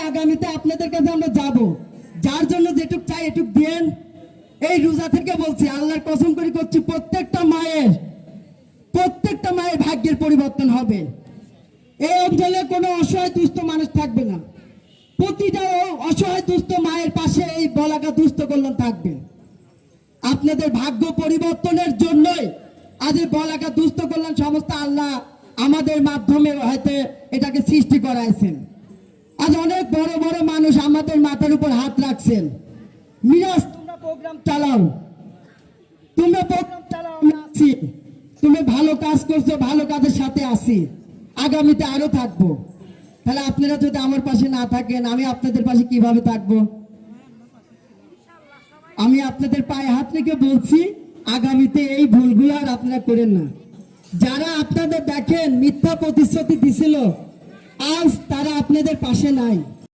আগামীতে আপনাদের কাছে আমরা যাব, যার জন্য যেটুক চাই এটুক দেন। এই রোজা থেকে বলছি, আল্লাহর কসম করে করছি, প্রত্যেকটা মায়ের ভাগ্যের পরিবর্তন হবে। এই অঞ্চলে কোনো অসহায় দুস্থ মানুষ থাকবে না। প্রতিটা অসহায় দুস্থ মায়ের পাশে এই বলাকা দুস্থ কল্যাণ থাকবে। আপনাদের ভাগ্য পরিবর্তনের জন্যই আজ এই বলাকা দুস্থ কল্যাণ সংস্থা আল্লাহ আমাদের মাধ্যমে হয়তো এটাকে সৃষ্টি করাইছেন। আজ অনেক বড় বড় মানুষ আমাদের মাথার উপর হাত রাখছেন। মিরাজ, তোমরা প্রোগ্রাম চালাও, আমি আছি। তুমি ভালো কাজ করছো, ভালো কাজের সাথে আছি, আগামীতে আরো থাকবো। তাহলে আপনারা যদি আমার পাশে না থাকেন, আমি আপনাদের পাশে কিভাবে থাকবো? আমি আপনাদের পায়ে হাত রেখে বলছি, আগামীতে এই ভুলগুলো আর আপনারা করেন না। যারা আপনাদের দেখেন মিথ্যা প্রতিশ্রুতি দিছিল, আজ তারা আপনাদের পাশে নাই।